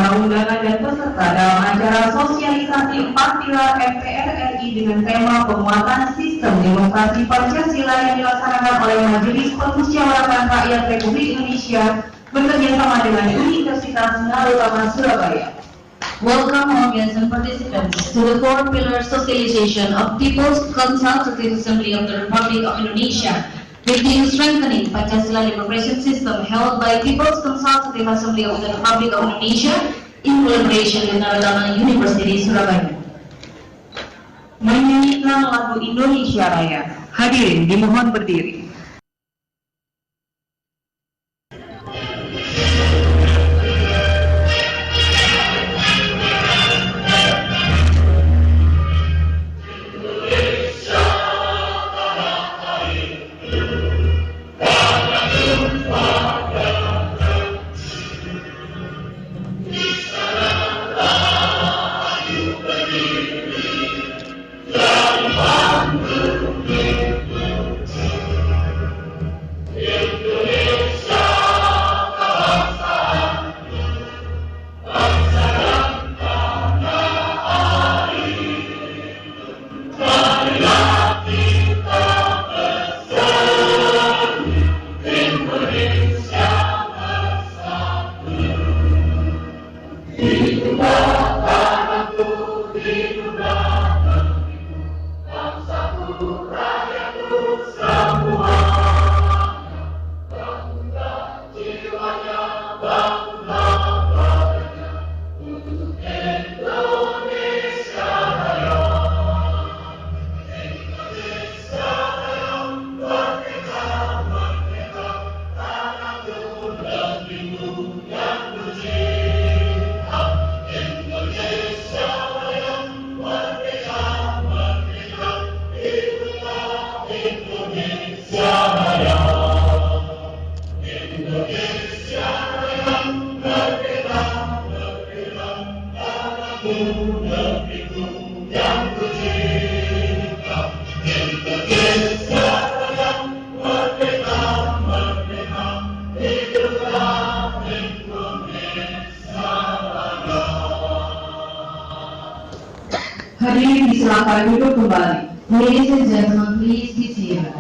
para undangan dan peserta dalam acara sosialisasi 4 pilar MPR RI dengan tema penguatan sistem demokrasi Pancasila yang dilaksanakan oleh Majelis Permusyawaratan Rakyat Republik Indonesia bekerjasama dengan Universitas Nalutama Surabaya. Welcome all guests and participants to the 4 pillar socialization of People's Consultative Assembly of the Republic of Indonesia with the strengthening Pancasila Democracy System held by People's Consultative Assembly of the Republic of Indonesia in collaboration with Nalutama University Surabaya. Menyanyikan lagu Indonesia Raya. Hadirin dimohon berdiri. Hadirin disilakan duduk kembali. Ladies and gentlemen, please be seated.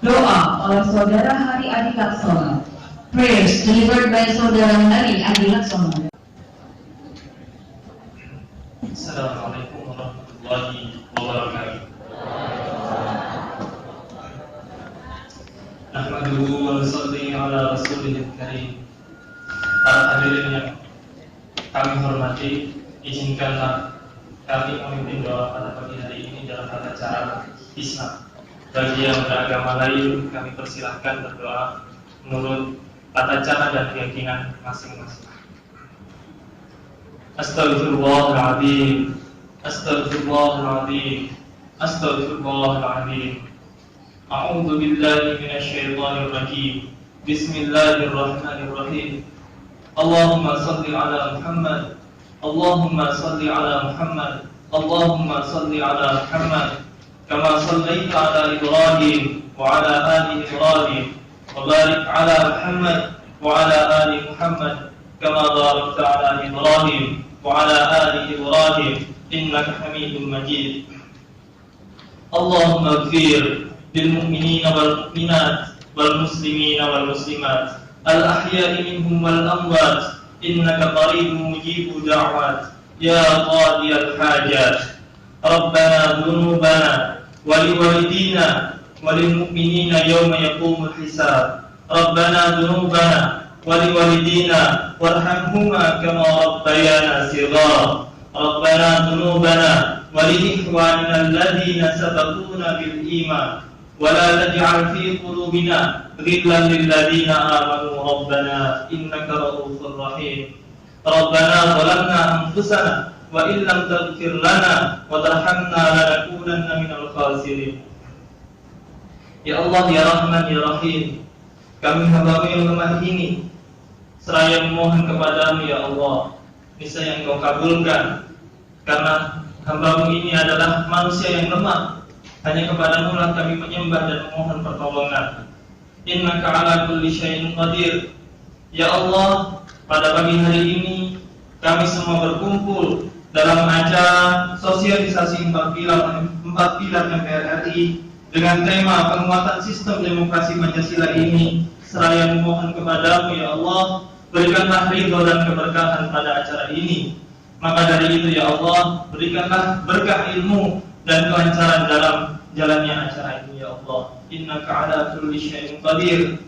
Doa oleh Saudara Hari Adi Laksono. Prayers delivered by Saudara Hari Adi Laksono. Assalamualaikum warahmatullahi wabarakatuh. Nahmaduhu wa nusalli ala rasulihil karim. Para hadirin yang kami hormati, izinkanlah kami memimpin doa pada pagi hari ini dalam tata cara Islam. Bagi yang beragama lain, kami persilahkan berdoa menurut tata cara dan keyakinan masing-masing. Astaghfirullahaladzim, astaghfirullahaladzim, astaghfirullahaladzim. A'udzu billahi minasyaitonir rajim. Bismillahirrahmanirrahim. Allahumma shalli ala Muhammad, Allahumma shalli ala Muhammad, Allahumma shalli ala Muhammad. كما صليت على إبراهيم وعلى آل إبراهيم وبارك على محمد وعلى آل محمد كما باركت على إبراهيم وعلى آل إبراهيم إنك حميد مجيد اللهم اغفر للمؤمنين والمؤمنات والمسلمين والمسلمات الأحياء منهم والأموات إنك قريب مجيب دعوات يا قاضي الحاجات ربنا ذنوبنا ولوالدينا وللمؤمنين يوم يقوم الحساب ربنا ذنوبنا ولوالدينا وارحمهما كما ربيانا صغارا ربنا ذنوبنا ولإخواننا الذين سبقونا بالإيمان ولا تجعل في قلوبنا غلا للذين آمنوا ربنا إنك رؤوف رحيم ربنا ظلمنا أنفسنا وإن لم تغفر لنا وترحمنا لنكونن من الخاسرين. Ya Allah, ya Rahman, ya Rahim, kami hamba-Mu yang lemah ini seraya memohon kepadamu ya Allah, niscaya Engkau kabulkan, karena hamba-Mu ini adalah manusia yang lemah. Hanya kepadamu lah kami menyembah dan memohon pertolongan. Innaka ala kulli syai'in qadir. Ya Allah, pada pagi hari ini kami semua berkumpul dalam acara sosialisasi 4 pilar MPR RI dengan tema penguatan sistem demokrasi Pancasila ini, seraya memohon kepadamu ya Allah, berikanlah ridho dan keberkahan pada acara ini. Maka dari itu ya Allah, berikanlah berkah ilmu dan kelancaran dalam jalannya acara ini ya Allah. Innaka ala kulli syai'in qadir.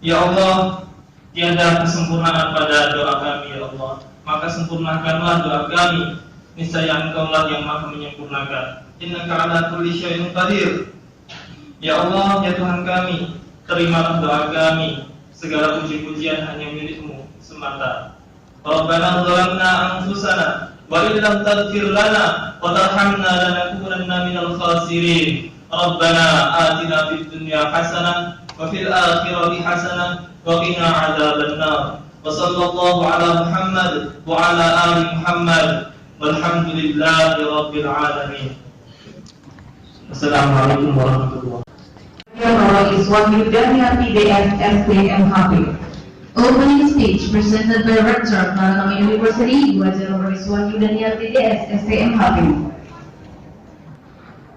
Ya Allah, tiada kesempurnaan pada doa kami ya Allah, maka sempurnakanlah doa kami, niscaya Engkau-lah yang Maha menyempurnakan. Innaka ala kulli syai'in qadir. Ya Allah, ya Tuhan kami, terimalah doa kami, segala puji-pujian hanya milik-Mu semata. Rabbana zalamna anfusana wa illam taghfir lana wa tarhamna lanakunanna minal khasirin. Rabbana atina fid dunya hasanah wa fil akhirati hasanah wa qina adzabannar. Wa sallallahu ala Muhammad wa ala ali Muhammad walhamdulillahi rabbil alamin. Assalamualaikum warahmatullahi wabarakatuh. Bapak Iswani Daniati DS STMHP. Opening speech presented by Rector of Maranatha University, Dr. Iswani Daniati DS STMHP.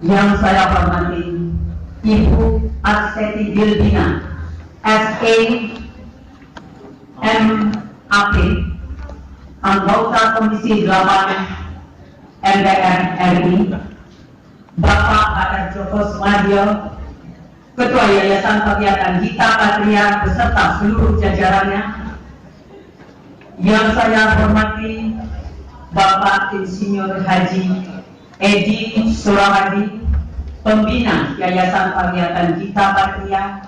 Yang saya hormati Ibu Arseti Bilbina, SA MAP, anggota Komisi 8 MPR RI, Bapak Adar Joko Sumadyo, Ketua Yayasan Kegiatan Gita Patria beserta seluruh jajarannya. Yang saya hormati Bapak Insinyur Haji Edi Surahadi, Pembina Yayasan Kegiatan Gita Patria,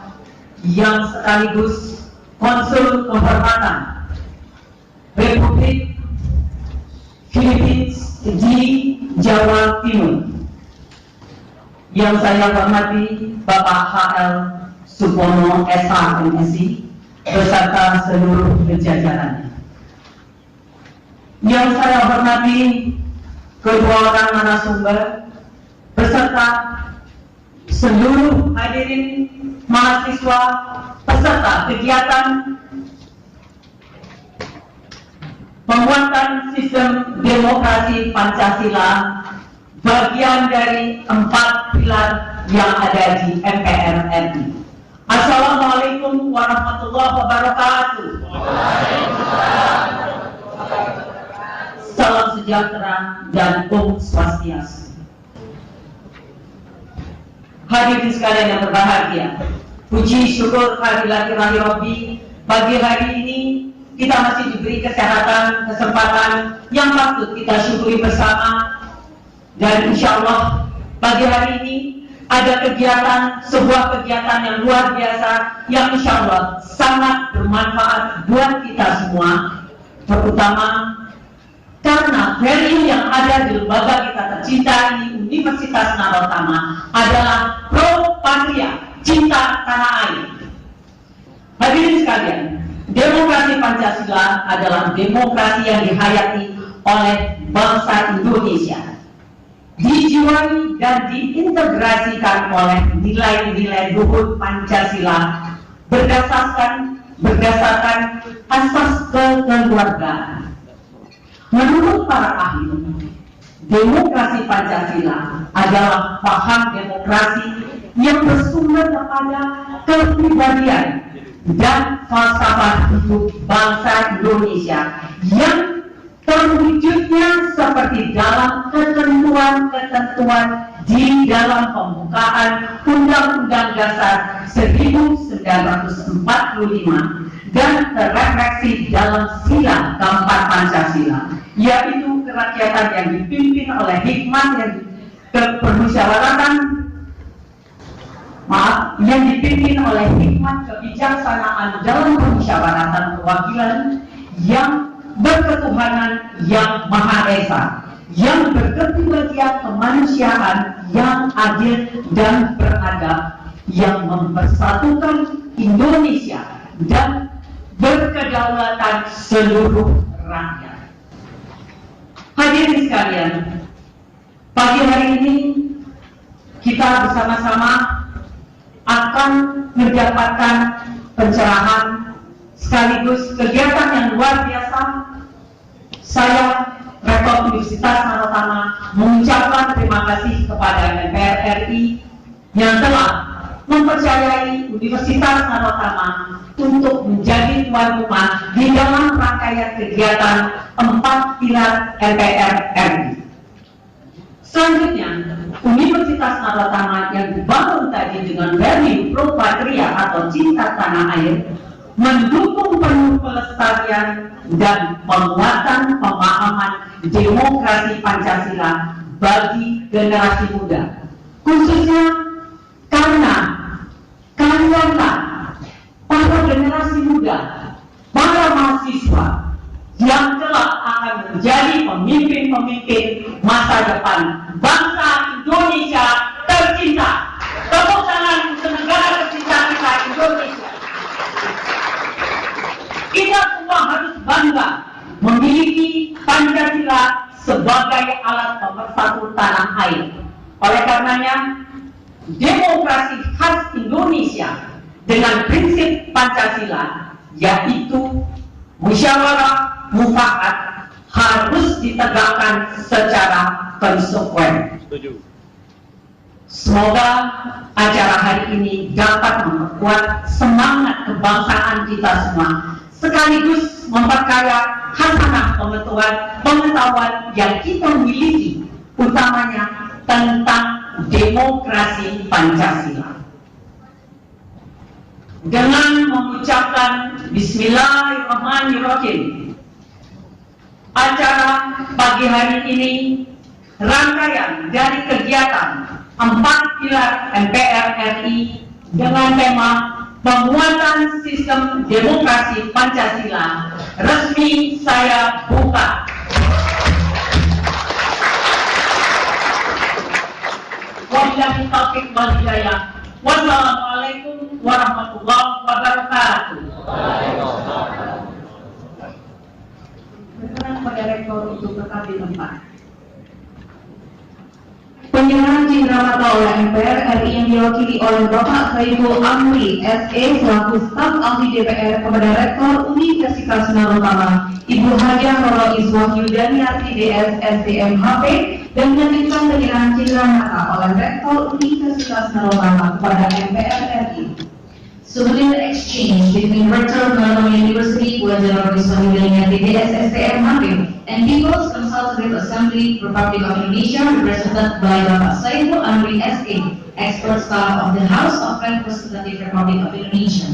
yang sekaligus Konsul Kehormatan Republik Philippines di Jawa Timur. Yang saya hormati Bapak HL Supono SH MSI beserta seluruh jajarannya. Yang saya hormati kedua orang narasumber beserta seluruh hadirin mahasiswa peserta kegiatan penguatan sistem demokrasi Pancasila bagian dari 4 pilar yang ada di MPR RI. Assalamualaikum warahmatullahi wabarakatuh. Salam sejahtera dan Om Swastiastu. Hadirin sekalian yang berbahagia, puji syukur kehadirat ilahi Rabbi, pagi hari ini kita masih diberi kesehatan, kesempatan yang patut kita syukuri bersama. Dan insya Allah pagi hari ini ada kegiatan, sebuah kegiatan yang luar biasa yang insya Allah sangat bermanfaat buat kita semua, terutama karena value yang ada di lembaga kita tercinta ini, Universitas Narotama, adalah pro patria, cinta tanah air. Hadirin sekalian, demokrasi Pancasila adalah demokrasi yang dihayati oleh bangsa Indonesia, dijiwai dan diintegrasikan oleh nilai-nilai luhur Pancasila berdasarkan asas kekeluargaan. Menurut para ahli, demokrasi Pancasila adalah paham demokrasi yang bersumber kepada kepribadian dan falsafah hidup bangsa Indonesia yang terwujudnya seperti dalam ketentuan-ketentuan di dalam pembukaan Undang-Undang Dasar 1945 dan terrefleksi dalam sila keempat Pancasila, yaitu kerakyatan yang dipimpin oleh hikmat yang dipimpin oleh hikmat kebijaksanaan dalam permusyawaratan perwakilan yang berketuhanan yang Maha Esa, yang berkepribadian kemanusiaan yang adil dan beradab, yang mempersatukan Indonesia dan berkedaulatan seluruh rakyat. Hadirin sekalian, pagi hari ini kita bersama-sama akan mendapatkan pencerahan sekaligus kegiatan yang luar biasa. Saya, Rektor Universitas Narotama, mengucapkan terima kasih kepada MPR RI yang telah mempercayai Universitas Narotama untuk menjadi tuan rumah di dalam rangkaian kegiatan 4 pilar MPR RI. Selanjutnya, Universitas Narotama yang dibangun tadi dengan value pro patria atau cinta tanah air mendukung penuh pelestarian dan penguatan pemahaman demokrasi Pancasila bagi generasi muda, khususnya karena kalianlah para generasi muda, para mahasiswa yang kelak akan menjadi pemimpin-pemimpin masa depan bangsa Indonesia tercinta. Tepuk tangan untuk negara tercinta kita, Indonesia. Kita semua harus bangga memiliki Pancasila sebagai alat pemersatu tanah air. Oleh karenanya, demokrasi khas Indonesia dengan prinsip Pancasila, yaitu musyawarah mufakat, harus ditegakkan secara konsekuen. Semoga acara hari ini dapat memperkuat semangat kebangsaan kita semua, sekaligus memperkaya khasanah pengetahuan yang kita miliki, utamanya tentang demokrasi Pancasila. Dengan mengucapkan Bismillahirrahmanirrahim, acara pagi hari ini rangkaian dari kegiatan 4 pilar MPR RI dengan tema penguatan sistem demokrasi Pancasila resmi saya buka. Wabillahi taufiq wal hidayah. Wassalamualaikum warahmatullahi wabarakatuh. Berkenan pada rektor untuk tetap di tempat. Penyerahan Ciramata oleh MPR RI yang diwakili oleh Bapak Khairul Amri SE selaku staf ahli DPR kepada Rektor Universitas Narotama, Ibu Hajah Roro Iswahyu Daniarti DS SDMHP, dan melanjutkan penyerahan Ciramata oleh Rektor Universitas Narotama kepada MPR RI. Subordinate exchange between Rector of Narotama University, Bu Hajah Roro Iswahyu Daniarti DS SDMHP, and People's Consultative Assembly Republic of Indonesia, represented by Bapak Saiful Amri SE, expert staff of the House of Representative Republic of Indonesia.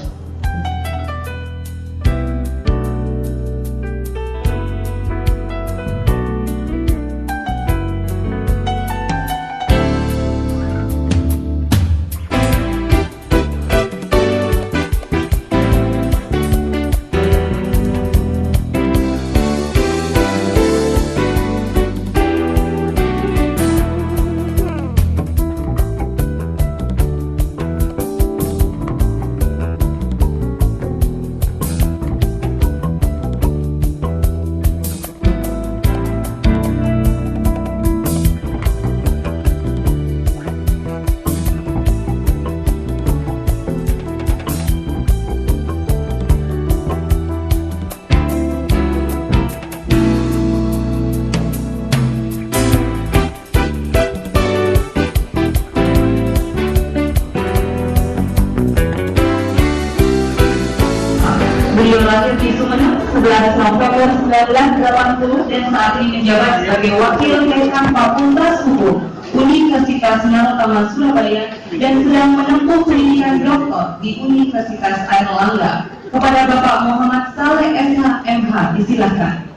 Beliau lahir di Sumeneb 11 November 1980 dan saat ini menjabat sebagai Wakil Dekan Fakultas Hukum Universitas Narotama Surabaya dan sedang menempuh pendidikan doktor di Universitas Airlangga. Kepada Bapak Muhammad Saleh SH MH, disilakan.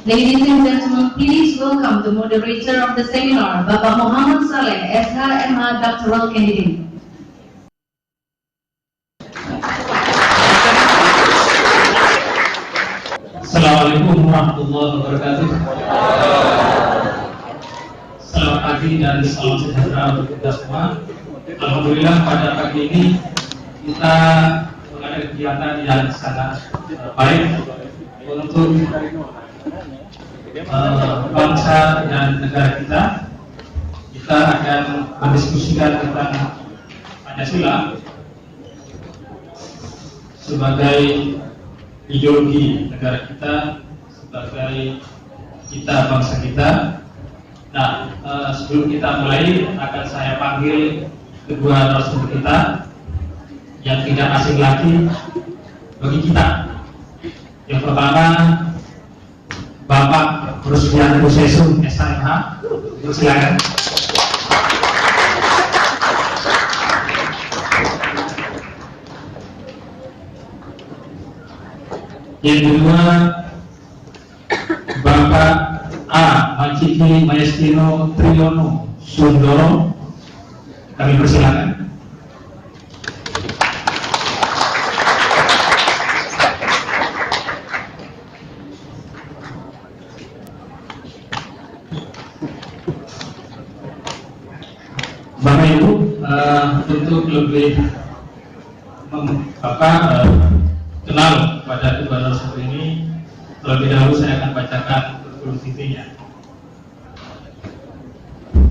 Ladies and gentlemen, please welcome the moderator of the seminar, Bapak Muhammad Saleh SH MH, Doctoral Candidate. Assalamualaikum warahmatullahi wabarakatuh. Selamat pagi dan salam sejahtera untuk kita semua. Alhamdulillah pada pagi ini kita mengadakan kegiatan yang sangat baik untuk bangsa dan negara kita. Kita akan mendiskusikan tentang Pancasila sebagai ideologi negara kita, sebagai kita bangsa kita. Nah, sebelum kita mulai akan saya panggil kedua narasumber kita yang tidak asing lagi bagi kita. Yang pertama, Bapak Rusdianto Sesum SHMH, silakan. Yang kedua, Bapak A. Maciki Maestino Triyono Sundoro, kami persilakan. Bapak Ibu, untuk lebih kenal pada kedua narasumber ini, terlebih dahulu saya akan bacakan kurikulum vitae-nya.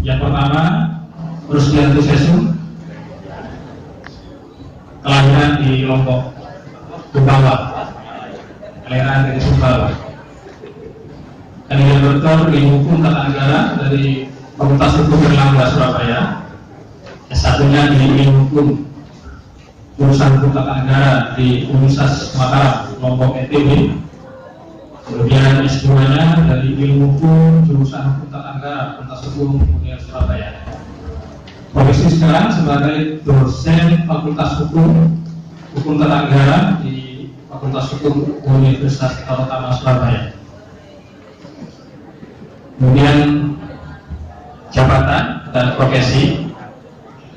Yang pertama, Rusdianto Sesum, kelahiran di Lombok, Sumbawa, kelahiran dari Sumbawa. Kemudian doktor ilmu hukum tata negara dari Fakultas Hukum Erlangga Surabaya. S1-nya di ilmu hukum jurusan hukum tata negara di Universitas Mataram, Lombok NTB. Kemudian S2-nya dari ilmu hukum jurusan hukum tata negara Fakultas Hukum Universitas Surabaya. Profesi sekarang sebagai dosen Fakultas Hukum Tata Negara di Fakultas Hukum Universitas Narotama Surabaya. Kemudian jabatan dan profesi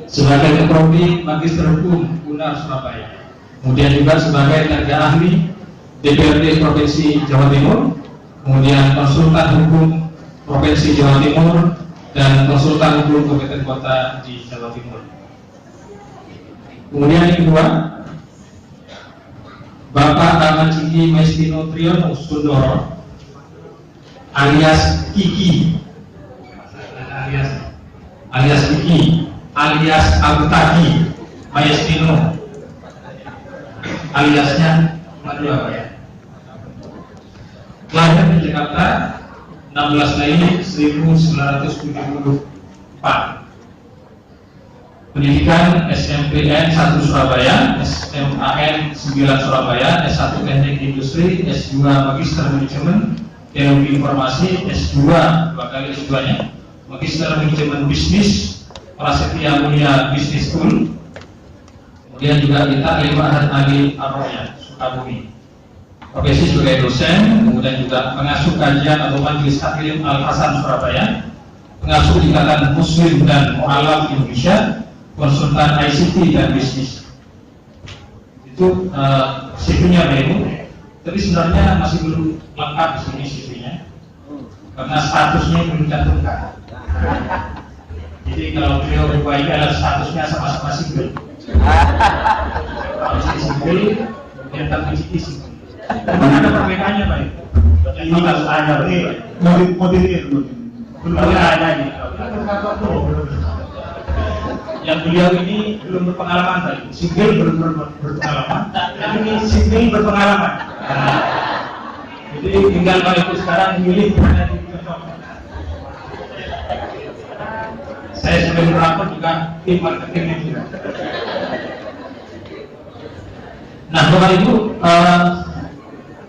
sebagai Prodi Magister Hukum UNAR Surabaya. Kemudian juga sebagai tenaga ahli DPRD Provinsi Jawa Timur, kemudian konsultan hukum Provinsi Jawa Timur dan konsultan hukum Kabupaten Kota di Jawa Timur. Kemudian yang kedua, Bapak Maciki Maestino Triyono Sundoro alias Kiki, alias Kiki, alias Agutadi Mayestino aliasnya Madu apa ya? Lahir di Jakarta 16 Mei 1974. Pendidikan SMPN 1 Surabaya, SMAN 9 Surabaya, S1 Teknik Industri, S2 Magister Manajemen Teknologi Informasi, S2 dua kali S2-nya, Magister Manajemen Bisnis, Prasetya Mulia Business School. Kemudian juga kita Ma'had Ali Ar-Roya, Sukabumi. Profesi sebagai dosen, kemudian juga pengasuh kajian atau Majelis Taklim Al-Hasan Surabaya, pengasuh Ikatan Muslim dan Mu'alaf Indonesia, konsultan ICT dan bisnis. Itu CV-nya Pak Ibu. Tapi sebenarnya masih belum lengkap di sini CV-nya, karena statusnya belum dicantumkan. Jadi kalau beliau berbaik adalah statusnya sama-sama single. Kalau istri single, kemudian terpilih single. Memang ada perbedaannya Pak Ibu. Ini harus ada modelnya belum ada nih. Yang beliau ini belum berpengalaman tadi, single belum berpengalaman, yang ini single berpengalaman. Nah, jadi tinggal Pak Ibu sekarang memilih mana yang cocok. Saya sudah merapor juga tim marketingnya juga. Nah, Bapak Ibu,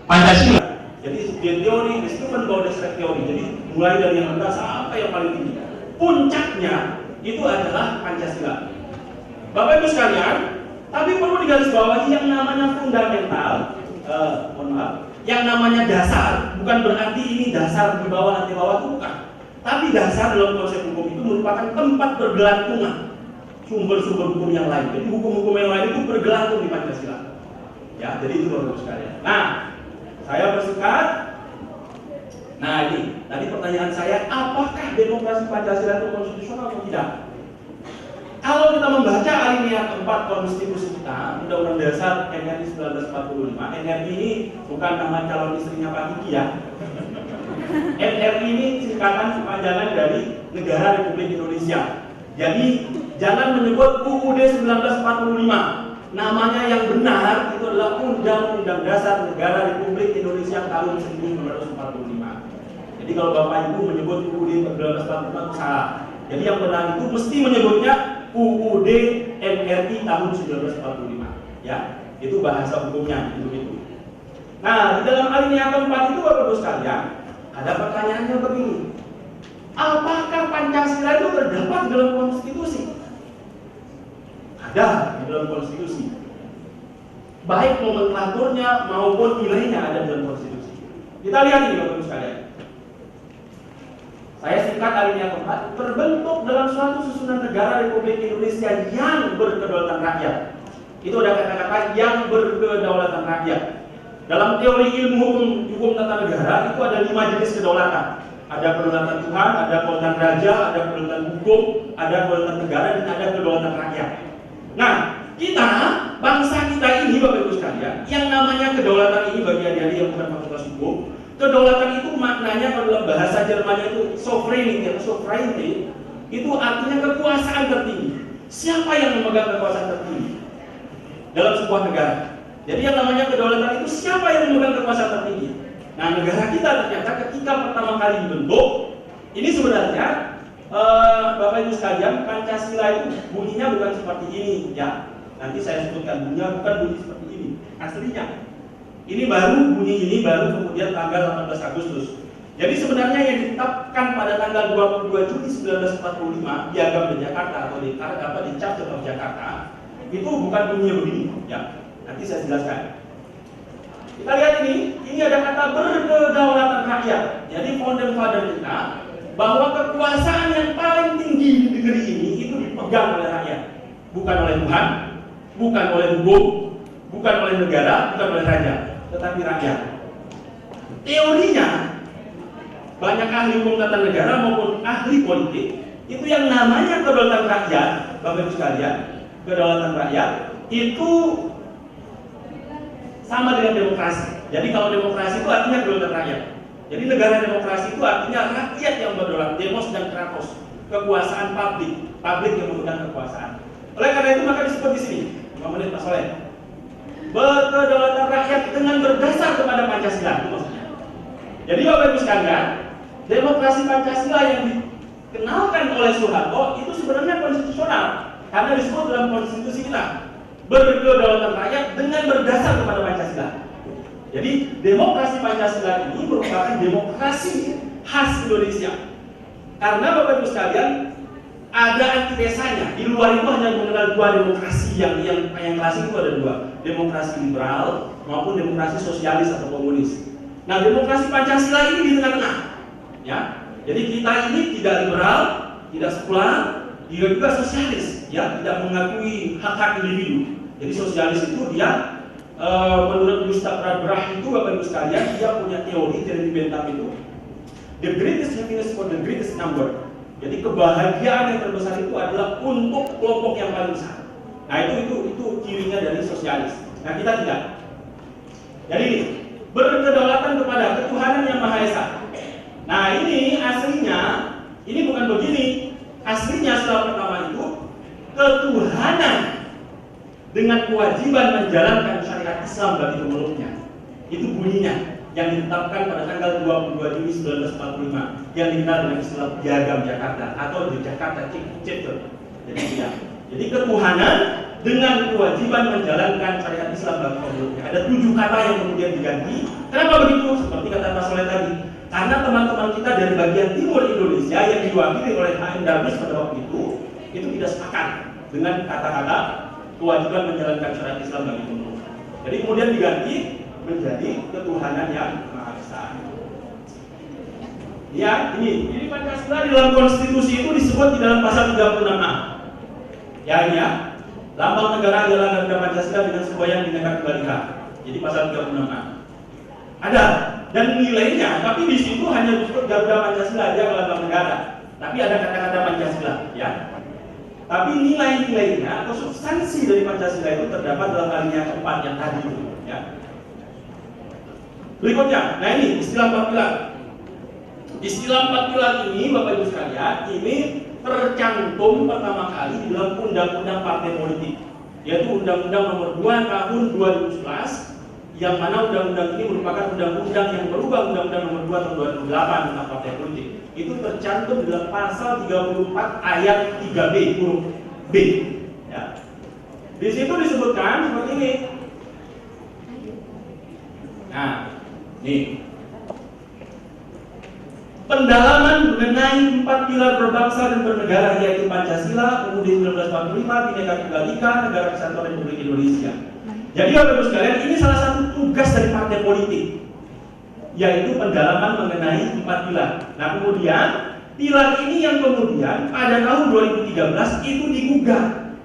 Pancasila. Jadi teori, instrumen berdasarkan teori. Jadi mulai dari yang rendah sampai yang paling tinggi. Puncaknya itu adalah Pancasila. Bapak Ibu sekalian, tapi perlu digarisbawahi yang namanya fundamental, yang namanya dasar, bukan berarti ini dasar di bawah nanti bawah itu bukan. Tapi dasar dalam konsep hukum itu merupakan tempat bergelantungan sumber-sumber hukum yang lain. Jadi hukum-hukum yang lain itu bergelantung di Pancasila. Ya, jadi itu Bapak Ibu sekalian. Nah, saya bersekat. Nah ini, tadi pertanyaan saya, apakah demokrasi Pancasila itu konstitusional atau tidak? Kalau kita membaca alinea keempat konstitusi kita, Undang-Undang Dasar NRI 1945, NRI ini bukan nama calon istrinya Pak Kiki ya. NRI ini singkatan kepanjangan dari Negara Republik Indonesia. Jadi jangan menyebut UUD 1945. Namanya yang benar itu adalah Undang-Undang Dasar Negara Republik Indonesia tahun 1945. Jadi kalau Bapak Ibu menyebut UUD 1945 itu salah. Jadi yang benar itu mesti menyebutnya UUD NRI tahun 1945. Ya, itu bahasa hukumnya itu. Nah, di dalam alinea keempat itu Bapak Ibu sekalian, ada pertanyaannya begini. Apakah Pancasila itu terdapat dalam konstitusi? Ada di dalam konstitusi. Baik nomenklaturnya maupun nilainya ada dalam konstitusi. Kita lihat ini Bapak Ibu sekalian. Saya singkat alinea keempat, terbentuk dalam suatu susunan negara Republik Indonesia yang berkedaulatan rakyat. Itu ada kata-kata yang berkedaulatan rakyat. Dalam teori ilmu hukum tata negara itu ada 5 jenis kedaulatan. Ada kedaulatan Tuhan, ada kedaulatan raja, ada kedaulatan hukum, ada kedaulatan negara, dan ada kedaulatan rakyat. Nah, kita, bangsa kita ini Bapak Ibu sekalian, yang namanya kedaulatan ini bagi adik-adik yang bukan fakultas hukum, kedaulatan itu maknanya kalau dalam bahasa Jermannya itu sovereignty, itu artinya kekuasaan tertinggi. Siapa yang memegang kekuasaan tertinggi dalam sebuah negara? Jadi yang namanya kedaulatan itu siapa yang memegang kekuasaan tertinggi? Nah, negara kita ternyata ketika pertama kali dibentuk, ini sebenarnya Bapak Ibu sekalian, Pancasila itu bunyinya bukan seperti ini, ya. Nanti saya sebutkan bunyinya bukan bunyi seperti ini, aslinya. Ini baru bunyi ini baru kemudian tanggal 18 Agustus. Jadi sebenarnya yang ditetapkan pada tanggal 22 Juni 1945 di Piagam Jakarta atau di Charter of Jakarta itu bukan bunyinya begini, ya. Nanti saya jelaskan. Kita lihat ini ada kata berkedaulatan rakyat. Jadi founder father kita bahwa kekuasaan yang paling tinggi di negeri ini itu dipegang oleh rakyat, bukan oleh Tuhan, bukan oleh hukum, bukan oleh negara, bukan oleh raja, tetapi rakyat. Teorinya banyak ahli hukum tata negara maupun ahli politik itu yang namanya kedaulatan rakyat, Bapak Ibu sekalian, kedaulatan rakyat itu sama dengan demokrasi. Jadi kalau demokrasi itu artinya kedaulatan rakyat. Jadi negara demokrasi itu artinya rakyat yang berdaulat, demos dan kratos, kekuasaan publik yang memegang kekuasaan. Oleh karena itu maka disebut di sini, 5 menit Mas Soleh. Berkedaulatan rakyat dengan berdasar kepada Pancasila, itu maksudnya. Jadi Bapak Ibu sekalian, demokrasi Pancasila yang dikenalkan oleh Soeharto itu sebenarnya konstitusional karena disebut dalam konstitusi kita, berkedaulatan rakyat dengan berdasar kepada Pancasila. Jadi demokrasi Pancasila ini merupakan demokrasi khas Indonesia. Karena Bapak Ibu sekalian ada antitesanya. Di luar itu hanya mengenal dua demokrasi yang klasik itu ada dua, demokrasi liberal maupun demokrasi sosialis atau komunis. Nah, demokrasi Pancasila ini di tengah-tengah. Ya. Jadi kita ini tidak liberal, tidak sekular, juga sosialis, ya, tidak mengakui hak-hak individu. Jadi sosialis itu dia menurut Gustav Radbrach itu Bapak Ibu sekalian, dia punya teori Bentham itu the greatest happiness for the greatest number. Jadi kebahagiaan yang terbesar itu adalah untuk kelompok yang paling besar. Nah itu cirinya dari sosialis. Nah kita tidak. Jadi ini berkedaulatan kepada ketuhanan yang Maha Esa. Nah ini aslinya, ini bukan begini. Aslinya setelah pertama itu ketuhanan dengan kewajiban menjalankan syariat Islam bagi pemeluknya. Itu bunyinya yang ditetapkan pada tanggal 22 Juni 1945 yang dikenal dengan istilah Piagam Jakarta atau The Jakarta Charter. Jadi ketuhanan dengan kewajiban menjalankan syariat Islam bagi pemeluknya. Ada 7 kata yang kemudian diganti. Kenapa begitu? Seperti kata Mas Soleh tadi. Karena teman-teman kita dari bagian timur Indonesia yang diwakili oleh HM Darwis pada waktu itu tidak sepakat dengan kata-kata kewajiban menjalankan syariat Islam bagi pemeluk. Jadi kemudian diganti menjadi ketuhanan yang Maha Esa. Ya, ini Pancasila di dalam konstitusi itu disebut di dalam pasal 36A. Ya, ini ya. Lambang negara adalah Garuda Pancasila dengan semboyan Bhinneka Tunggal Ika. Jadi pasal 36A. Ada dan nilainya, tapi di situ hanya disebut Garuda Pancasila dia lambang negara. Tapi ada kata-kata Pancasila, ya. Tapi nilai-nilainya atau substansi dari Pancasila itu terdapat dalam alinea keempat yang tadi itu, ya. Berikutnya, nah ini istilah 4 pilar. Istilah 4 pilar ini Bapak Ibu sekalian, ini tercantum pertama kali di dalam Undang-Undang Partai Politik, yaitu Undang-Undang Nomor 2 Tahun 2011, yang mana undang-undang ini merupakan undang-undang yang berubah Undang-Undang Nomor 2 Tahun 2008 tentang Partai Politik. Itu tercantum di dalam pasal 34 ayat 3B huruf B. Ya. Di situ disebutkan seperti ini. Nah, nih. Pendalaman mengenai 4 pilar berbangsa dan bernegara yaitu Pancasila, UUD 1945, Bhinneka Tunggal Ika, Negara Kesatuan Republik Indonesia. Jadi Bapak Ibu sekalian, ini salah satu tugas dari partai politik, yaitu pendalaman mengenai 4 pilar. Nah kemudian pilar ini yang kemudian pada tahun 2013 itu digugat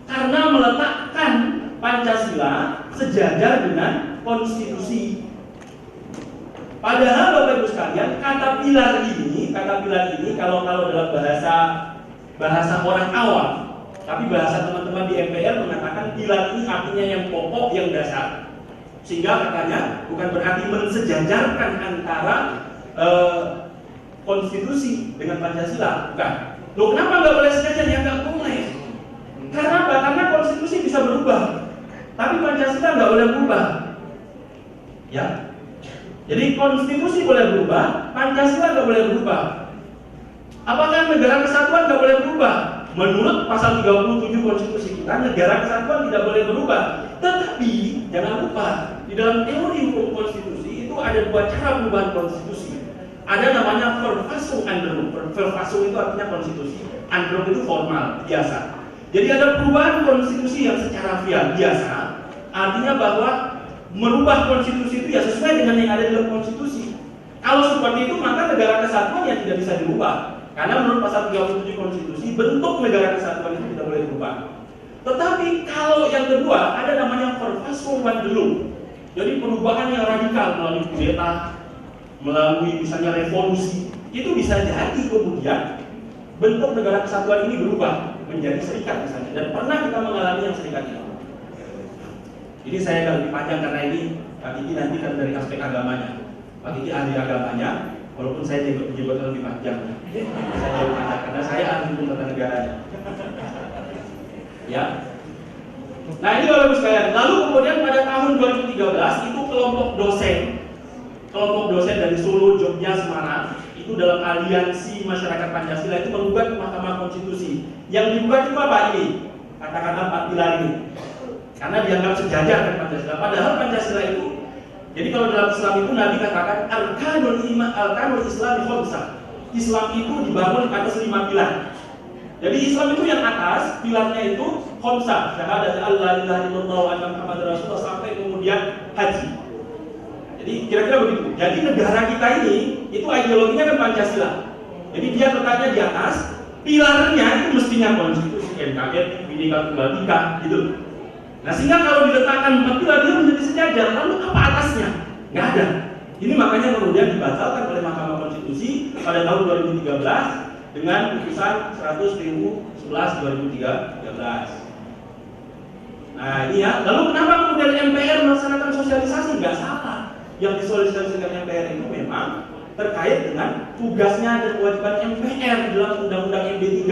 karena meletakkan Pancasila sejajar dengan konstitusi. Padahal Bapak Ibu sekalian, kata pilar ini kalau dalam bahasa orang awam, tapi bahasa teman-teman di MPR mengatakan pilar ini artinya yang pokok, yang dasar. Sehingga katanya bukan berarti mensejajarkan antara konstitusi dengan Pancasila, bukan. Loh kenapa nggak boleh sejajar? Ya nggak boleh. Karena apa? Karena konstitusi bisa berubah, tapi Pancasila nggak boleh berubah. Ya. Jadi konstitusi boleh berubah, Pancasila nggak boleh berubah. Apakah negara kesatuan nggak boleh berubah? Menurut pasal 37 konstitusi kita, negara kesatuan tidak boleh berubah. Tetapi jangan lupa, di dalam teori hukum konstitusi itu ada 2 cara perubahan konstitusi. Ada namanya Verfassung Änderung. Verfassung itu artinya konstitusi, Änderung itu formal, biasa. Jadi ada perubahan konstitusi yang secara biasa, artinya bahwa merubah konstitusi itu ya sesuai dengan yang ada di dalam konstitusi. Kalau seperti itu maka negara kesatuan yang tidak bisa dirubah. Karena menurut pasal 37 konstitusi bentuk negara kesatuan itu tidak boleh berubah. Tetapi kalau yang kedua ada namanya Verfassung Wandelung. Jadi perubahan yang radikal melalui kudeta, melalui misalnya revolusi, itu bisa jadi kemudian bentuk negara kesatuan ini berubah menjadi serikat misalnya. Dan pernah kita mengalami yang serikat ini. Ini saya agak lebih panjang karena ini Kak Kiki nanti kan dari aspek agamanya. Pak Kiki ahli agamanya, walaupun saya jabatan lebih panjang. Saya jauh panjang karena saya ahli hukum tata negaranya. Ya. Nah ini Bapak Ibu sekalian. Lalu kemudian pada tahun 2013 itu kelompok dosen dari Solo, Jogja, Semarang itu dalam aliansi masyarakat Pancasila itu menggugat ke Mahkamah Konstitusi. Yang digugat itu apa ini? Kata-kata 4 pilar ini. Karena dianggap sejajar dengan Pancasila. Padahal Pancasila itu, jadi kalau dalam Islam itu Nabi katakan arkanul Islam khamsah. Islam itu dibangun atas 5 pilar. Jadi Islam itu yang atas, pilarnya itu khamsah, syahadat Allah ilaha illallah wa anna Muhammadar Rasulullah sampai kemudian haji. Jadi kira-kira begitu. Jadi negara kita ini itu ideologinya kan Pancasila. Jadi dia letaknya di atas, pilarnya itu mestinya konstitusi, NKRI, Bhinneka Tunggal Ika, gitu. Nah sehingga kalau diletakkan 4 pilar dia menjadi sejajar. Lalu apa atasnya? Nggak ada. Ini makanya kemudian dibatalkan oleh Mahkamah Konstitusi pada tahun 2013 dengan putusan 100.011/2013. Nah ini ya. Lalu kenapa kemudian MPR melaksanakan sosialisasi? Nggak salah. Yang disosialisasikan MPR itu memang terkait dengan tugasnya dan kewajiban MPR dalam Undang-Undang MD3,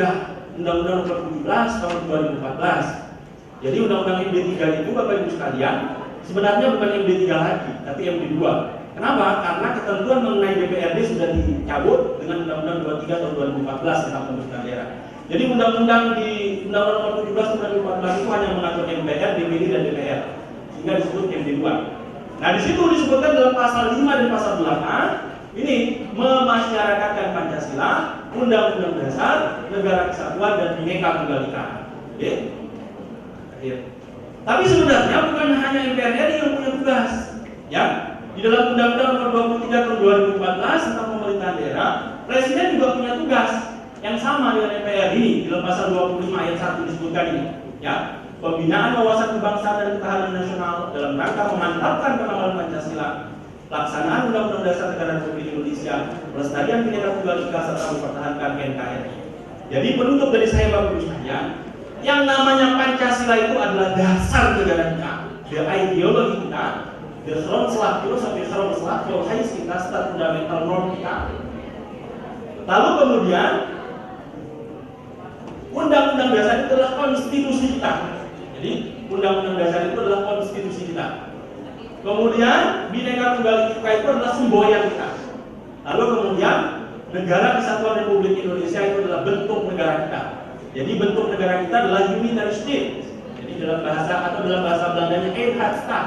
Undang-Undang Nomor 17 tahun 2014. Jadi Undang-Undang MD3 itu Bapak Ibu sekalian sebenarnya bukan MD3 lagi, tapi MD2. Kenapa? Karena ketentuan mengenai DPRD sudah dicabut dengan Undang-Undang 23 tahun 2014 tentang pemerintahan daerah. Jadi Undang-Undang di Undang-Undang Nomor 17 tahun 2014 itu hanya mengatur MPR, DPD dan DPR, sehingga disebut MD2. Nah di situ disebutkan dalam pasal 5 dan pasal 8 ini memasyarakatkan Pancasila, Undang-Undang Dasar, Negara Kesatuan dan Bhinneka Tunggal Ika. Oke? Tapi sebenarnya bukan hanya MPR RI yang punya tugas, ya. Di dalam Undang-Undang Nomor 23 tahun 2014 tentang pemerintahan daerah, Presiden juga punya tugas yang sama dengan MPR ini. Di dalam pasal 25 ayat 1 disebutkan ini, ya. Pembinaan wawasan kebangsaan dan ketahanan nasional dalam rangka memantapkan pengawalan Pancasila, pelaksanaan Undang-Undang Dasar Negara Republik Indonesia, pelestarian Bhinneka Tunggal Ika serta mempertahankan NKRI. Jadi penutup dari saya Bapak Ibu sekalian, yang namanya Pancasila itu adalah dasar negara kita, the ideologi kita, the philosophy kita, stat fundamental norm kita. Lalu kemudian Undang-Undang Dasar itu adalah konstitusi kita. Jadi Undang-Undang Dasar itu adalah konstitusi kita. Kemudian Bhinneka Tunggal Ika itu adalah semboyan kita. Lalu kemudian Negara Kesatuan Republik Indonesia itu adalah bentuk negara kita. Jadi bentuk negara kita adalah unitary state. Jadi dalam bahasa Belandanya Eenheidsstaat.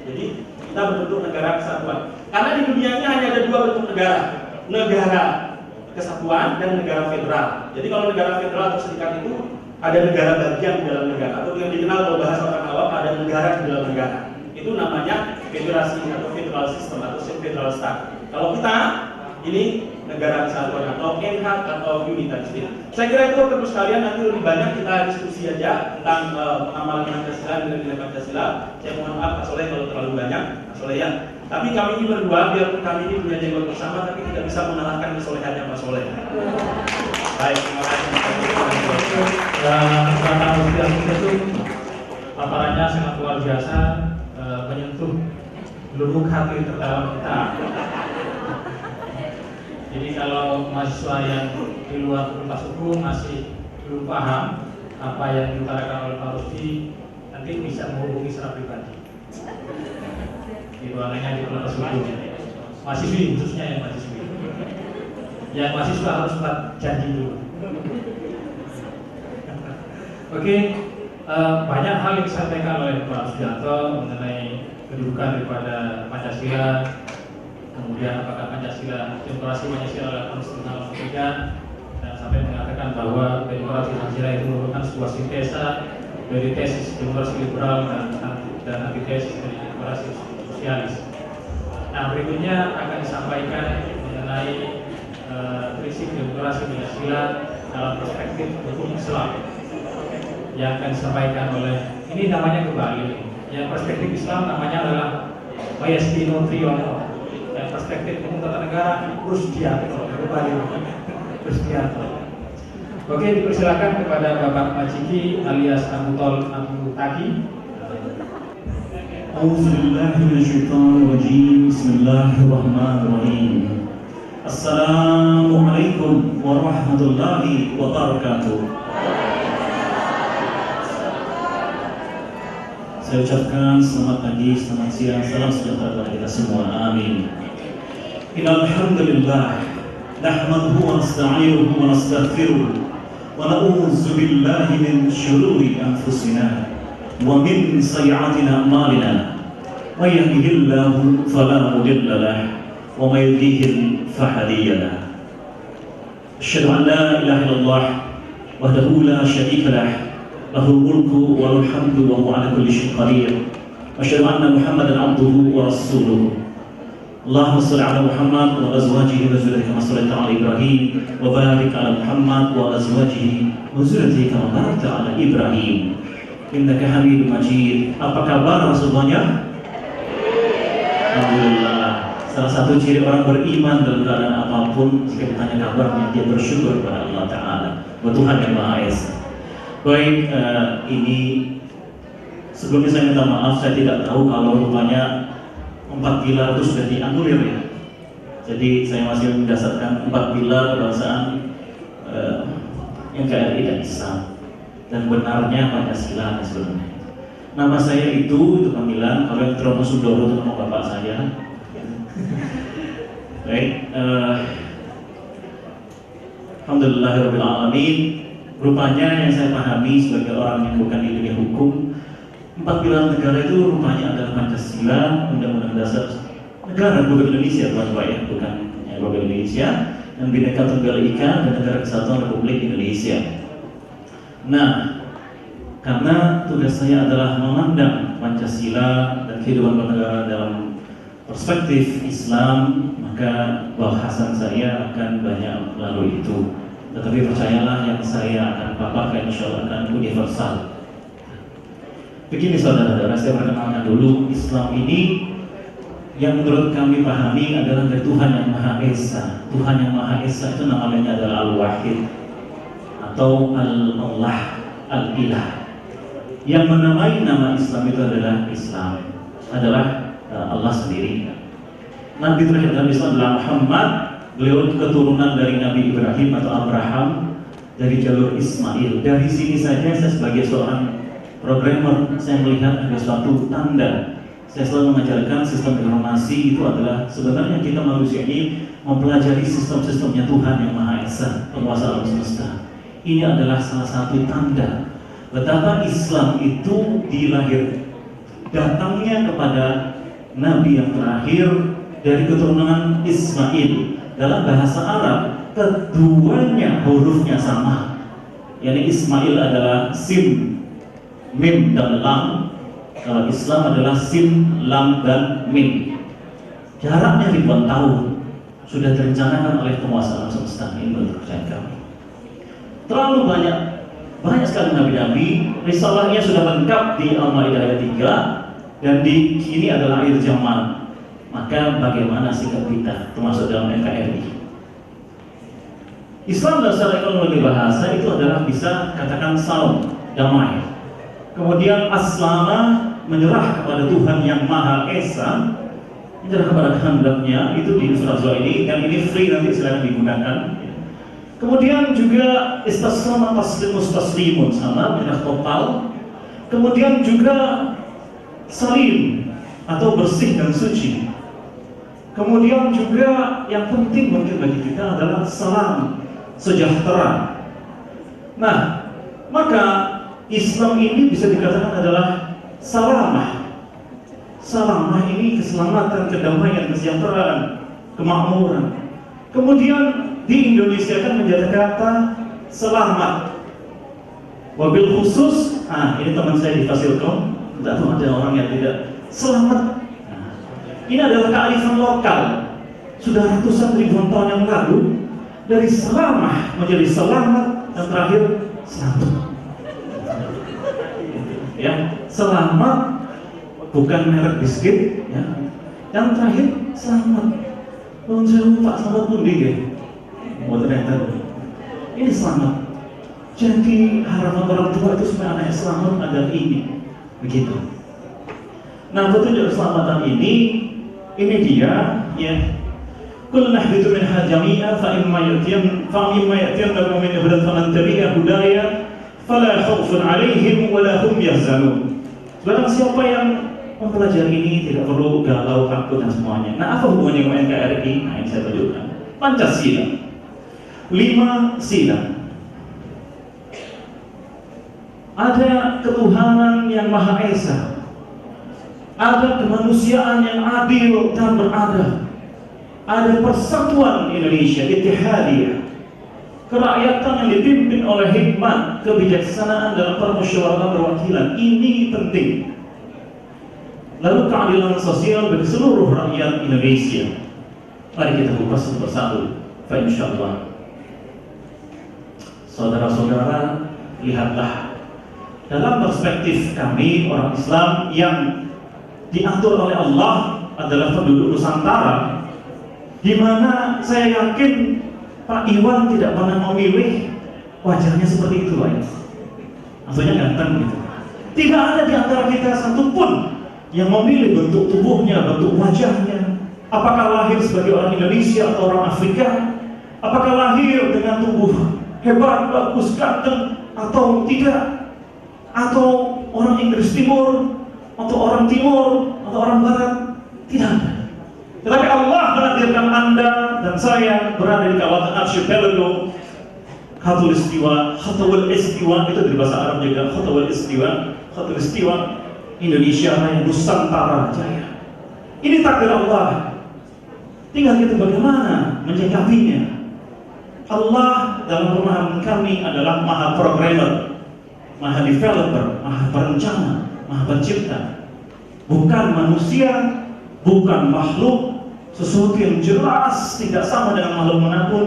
Jadi kita berbentuk negara kesatuan. Karena di dunia ini hanya ada 2 bentuk negara. Negara kesatuan dan negara federal. Jadi kalau negara federal atau serikat itu ada negara bagian di dalam negara, atau yang dikenal kalau bahasa orang awam ada negara di dalam negara. Itu namanya federasi atau federal system atau federal state. Kalau kita ini negara kesatuan atau Eenhard atau unitary state. Saya kira itu Bapak Ibu sekalian, nanti lebih banyak kita diskusi aja tentang pengamalan Pancasila dan nilai Pancasila. Saya mohon maaf Pak Soleh kalau terlalu banyak, Pak Soleh ya. Tapi kami ini berdua, biarpun kami ini punya jenggot bersama, tapi tidak bisa mengalahkan kesolehannya Pak Soleh. Baik, terima kasih. Dan kata Ustaz itu paparannya sangat luar biasa, menyentuh lubuk hati terdalam kita. Jadi kalau mahasiswa yang di luar fakultas hukum masih belum paham apa yang diutarakan oleh Pak Rusdi, nanti bisa menghubungi secara pribadi. Di ruangannya di fakultas hukum. Mahasiswi khususnya yang mahasiswi. Yang mahasiswa harus buat janji dulu. Oke, banyak hal yang disampaikan oleh Pak Sugianto mengenai kedudukan daripada Pancasila. Kemudian apakah Pancasila, demokrasi Pancasila adalah konstitusional atau tidak, dan sampai mengatakan bahwa demokrasi Pancasila itu merupakan sebuah sintesa dari tesis demokrasi liberal dan antitesis dari demokrasi sosialis. Nah berikutnya akan disampaikan mengenai prinsip demokrasi Pancasila dalam perspektif hukum Islam yang akan disampaikan oleh, ini namanya kembali, yang perspektif Islam namanya adalah Mayastino Triyono. Dan perspektif hukum tata negara Rusdianto, kembali Rusdianto. Oke, dipersilakan kepada Bapak Majiki alias Abu Tol Abu Taki. أعوذ بالله من الشيطان الرجيم بسم الله الرحمن الرحيم السلام عليكم ورحمة الله وبركاته. Saya ucapkan selamat pagi, selamat siang, salam sejahtera kepada kita semua. Amin. Innal hamdalillah nahmaduhu wa nasta'inuhu wa nastaghfiruh wa na'udzu billahi min shururi anfusina wa min sayyi'ati a'malina. May yahdihillahu fala mudilla lahu wa may yudlil fala hadiya lahu. Asyhadu an la ilaha illallah wahdahu la syarika lahu lahul mulku wa lahul hamdu wa huwa ala kulli syai'in qadir. Asyhadu anna Muhammadan abduhu wa rasuluh. Allahumma shalli ala Muhammad wa azwajihi wa dzurriyyatihi kama shallaita ala Ibrahim wa barik ala Muhammad wa azwajihi wa dzurriyyatihi kama barakta ala Ibrahim innaka Hamidum Majid. Apa kabar semuanya? Alhamdulillah. Salah satu ciri orang beriman dalam keadaan apapun, jika ditanya kabarnya, dia bersyukur kepada Allah Ta'ala, kepada Tuhan yang Maha Esa. Baik, ini sebelumnya saya minta maaf, saya tidak tahu kalau rupanya 4 pilar itu sudah dianulir ya. Jadi saya masih mendasarkan 4 pilar kebangsaan NKRI dan Islam, dan benarnya Pancasila sebenarnya. Nama saya itu panggilan, kalau yang Trono Sudoro itu nama bapak saya. Baik, alhamdulillahirabbil alamin. Rupanya yang saya pahami sebagai orang yang bukan di dunia hukum, 4 pilar negara itu rupanya adalah Pancasila, Undang-Undang Dasar Negara Republik Indonesia, Bapak ya, bukan Republik Indonesia, dan Bhinneka Tunggal Ika dan Negara Kesatuan Republik Indonesia. Nah, karena tugas saya adalah memandang Pancasila dan kehidupan bernegara dalam perspektif Islam, maka bahasan saya akan banyak melalui itu. Tetapi percayalah, yang saya akan paparkan insya Allah akan universal. Begini saudara-saudara, saya perkenalkan dulu. Islam ini yang menurut kami pahami adalah dari Tuhan yang Maha Esa. Tuhan yang Maha Esa itu namanya adalah Al-Wahid atau Al-Allah, Al-Ilah. Yang menamai nama Islam itu adalah adalah Allah sendiri. Nabi terakhir dalam Islam adalah Muhammad. Beliau keturunan dari Nabi Ibrahim atau Abraham dari jalur Ismail. Dari sini saja saya sebagai seorang programmer, saya melihat ada suatu tanda. Saya selalu mengajarkan sistem informasi itu adalah sebenarnya kita manusia ini mempelajari sistem-sistemnya Tuhan yang Maha Esa, penguasa alam semesta. Ini adalah salah satu tanda betapa Islam itu dilahir datangnya kepada Nabi yang terakhir dari keturunan Ismail. Dalam bahasa Arab, keduanya hurufnya sama. Yani Ismail adalah Sim, Mim, dan Lam. Kalau Islam adalah Sim, Lam, dan Mim. Jaraknya ribuan tahun sudah direncanakan oleh penguasa alam semesta. Ini menurut kepercayaan kami. Terlalu banyak sekali nabi-nabi. Risalahnya sudah lengkap di Al-Maidah ayat 3, dan di sini adalah akhir zaman. Maka bagaimana sikap kita termasuk dalam NKRI? Islam dalam secara ekonomi bahasa itu adalah bisa katakan salam, damai. Kemudian aslama, menyerah kepada Tuhan yang Maha Esa, menyerah kepada kehendaknya, itu di surat ini, dan ini free, nanti silakan digunakan. Kemudian juga istaslama taslimun, sama, menyerah total. Kemudian juga salim atau bersih dan suci. Kemudian juga yang penting mungkin bagi kita adalah salam, sejahtera. Nah, maka Islam ini bisa dikatakan adalah salamah. Salamah ini keselamatan, kedamaian, kesejahteraan, kemakmuran. Kemudian di Indonesia kan menjadi kata selamat. Wabil khusus, ini teman saya di Fasilkom, tidak tahu ada orang yang tidak selamat. Ini adalah kearifan lokal. Sudah ratusan ribuan tahun yang lalu, dari selamah menjadi selamat, dan terakhir selamat. Ya, selamat bukan merek biskuit, ya. Yang terakhir selamat. Kalau saya lupa selamat pundi ya. Ini selamat. Jadi harapan orang tua itu supaya anaknya selamat adalah ini. Begitu. Nah, petunjuk keselamatan ini dia ya. Qul nahbitu minha jami'a fa imma ya'tiyannakum minni hudan faman tabi'a hudaya fala khaufun 'alaihim wa la hum yahzanun. Barang siapa yang mempelajari ini tidak perlu galau, takut dan semuanya. Nah, apa hubungannya dengan NKRI? Nah, ini saya tunjukkan. Pancasila, 5 sila. Ada ketuhanan yang Maha Esa, ada kemanusiaan yang adil dan beradab, ada persatuan Indonesia, Ittihadiyah, kerakyatan yang dipimpin oleh hikmat, kebijaksanaan dalam permusyawaratan perwakilan. Ini penting. Lalu keadilan sosial bagi seluruh rakyat Indonesia. Mari kita buka satu persatu. Fa insyaallah. Saudara-saudara, lihatlah dalam perspektif kami orang Islam yang diatur oleh Allah adalah penduduk Nusantara, di mana saya yakin Pak Iwan tidak pernah memilih wajahnya seperti itu, Pak. Maksudnya ganteng gitu. Tidak ada di antara kita satupun yang memilih bentuk tubuhnya, bentuk wajahnya. Apakah lahir sebagai orang Indonesia atau orang Afrika? Apakah lahir dengan tubuh hebat, bagus, ganteng atau tidak? Atau orang Inggris Timur, atau orang Timur, atau orang Barat? Tidak ada. Tetapi Allah menakdirkan Anda dan saya berada di kawasan archipelago Khatulistiwa, Khatawul Istiwa, itu dari bahasa Arab juga, Khatawul Istiwa, Khatulistiwa, Indonesia Raya, Nusantara Jaya. Ini takdir Allah. Tinggal kita bagaimana menyikapinya. Allah dalam pemahaman kami adalah Maha Programmer, Maha Developer, Maha Perencana, Maha Pencipta. Bukan manusia, bukan makhluk, sesuatu yang jelas tidak sama dengan makhluk manapun,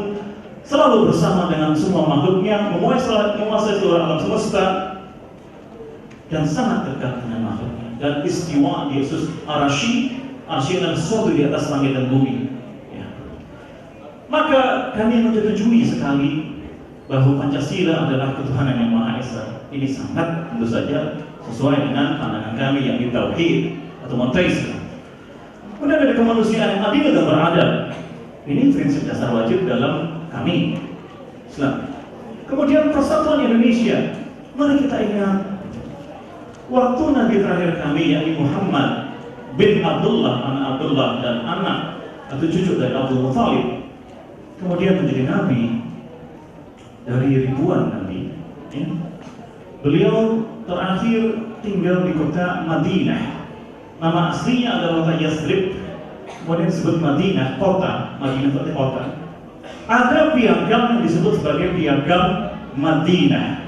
selalu bersama dengan semua makhluknya, menguasai seluruh alam semesta, dan sangat dekat dengan makhluknya. Dan istiwa di Yesus Arsy adalah sesuatu di atas langit dan bumi. Ya. Maka kami menyetujui sekali bahwa Pancasila adalah ketuhanan yang Maha Esa. Ini sangat tentu saja sesuai dengan pandangan kami yang di Tauhid atau monoteisme. Kemudian ada kemanusiaan yang adil dan beradab. Ini prinsip dasar wajib dalam kami Islam. Kemudian persatuan Indonesia. Mari kita ingat waktu Nabi terakhir kami, yakni Muhammad bin Abdullah, anak Abdullah dan anak atau cucu dari Abdul Muthalib, kemudian menjadi Nabi dari ribuan Nabi. Ya. Beliau terakhir tinggal di kota Madinah. Nama aslinya adalah kota Yathrib, kemudian disebut Madinah, kota. Madinah itu kota. Ada piagam yang disebut sebagai piagam Madinah.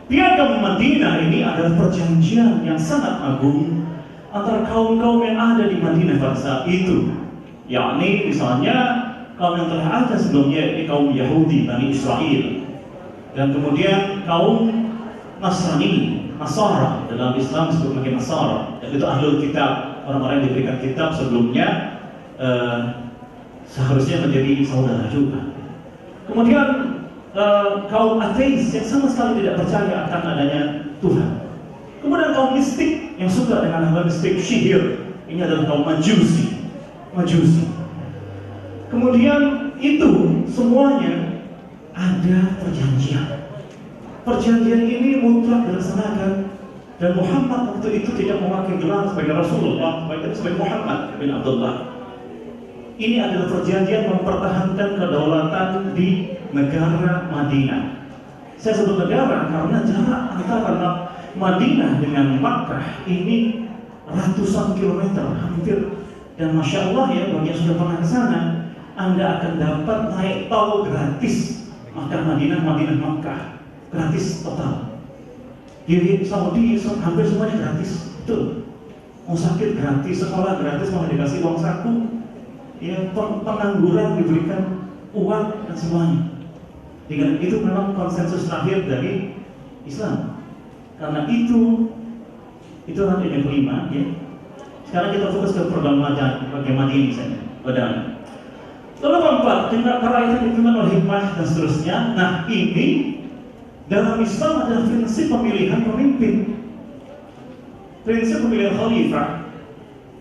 Piagam Madinah ini adalah perjanjian yang sangat agung antara kaum-kaum yang ada di Madinah pada saat itu. Yakni misalnya kaum yang telah ada sebelumnya, yaitu kaum Yahudi, Bani Israel, dan kemudian kaum Nasrani, Nasara, dalam Islam disebut sebagai Nasara, yaitu Ahlul Kitab, orang-orang yang diberikan kitab sebelumnya, seharusnya menjadi saudara juga. Kemudian kaum ateis yang sama sekali tidak percaya akan adanya Tuhan. Kemudian kaum mistik yang suka dengan hal mistik, sihir, ini adalah kaum Majusi. Kemudian itu semuanya ada perjanjian. Perjanjian ini mutlak dilaksanakan, dan Muhammad waktu itu tidak memakai gelar sebagai Rasulullah, tapi sebagai Muhammad bin Abdullah. Ini adalah perjanjian mempertahankan kedaulatan di negara Madinah. Saya sebut negara karena jarak antara Madinah dengan Makkah ini ratusan kilometer hampir. Dan Masya Allah ya, bagi yang sudah pernah ke sana, Anda akan dapat naik tol gratis Madinah Makkah, gratis total. Di Saudi hampir semuanya gratis, betul. Mau sakit gratis, sekolah gratis, mau dikasih uang saku, ya pengangguran diberikan uang dan semuanya. Dengan itu memang konsensus terakhir dari Islam. Karena itu nanti yang kelima ya. Sekarang kita fokus ke program bagaimana ini misalnya. Lalu keempat, kerakyatan dipimpin oleh hikmah dan seterusnya. Nah ini dalam Islam adalah prinsip pemilihan pemimpin, prinsip pemilihan khalifah.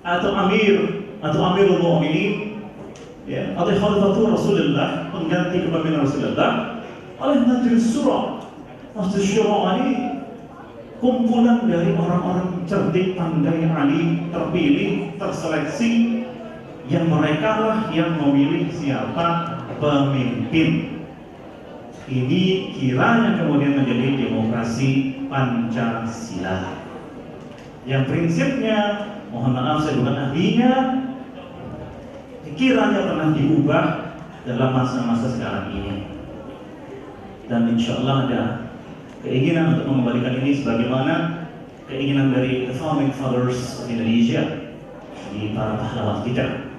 atau amir atau amirul mu'minin, ya, atau khalifatul Rasulullah, pengganti kepemimpinan Rasulullah, oleh Majelis Syura. Majelis Syura ini kumpulan dari orang-orang cerdik, pandai, alim, terpilih, terseleksi, yang mereka lah yang memilih siapa pemimpin. Ini kiranya kemudian menjadi demokrasi Pancasila yang prinsipnya, mohon maaf saya bukan ahlinya, kiranya pernah diubah dalam masa-masa sekarang ini. Dan insya Allah ada keinginan untuk mengembalikan ini sebagaimana keinginan dari the founding fathers of Indonesia, di para pahlawan kita.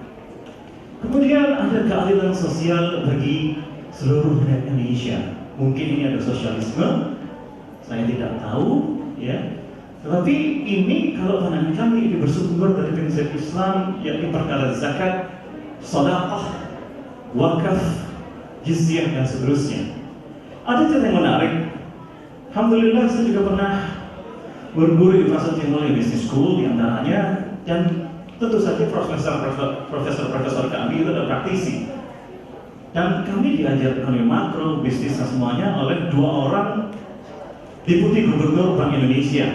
Kemudian ada keadilan sosial bagi seluruh rakyat Indonesia. Mungkin ini ada sosialisme, saya tidak tahu, ya. Tetapi ini kalau pandangan kami ini bersumber dari prinsip Islam, yakni perkara zakat, sedekah, wakaf, jizyah dan seterusnya. Ada cerita yang menarik. Alhamdulillah saya juga pernah berguru di Fakultas Teknologi Business School di antaranya, dan tentu saja profesor kami itu adalah praktisi. Dan kami diajar ekonomi makro, bisnis dan semuanya oleh dua orang deputi gubernur Bank Indonesia.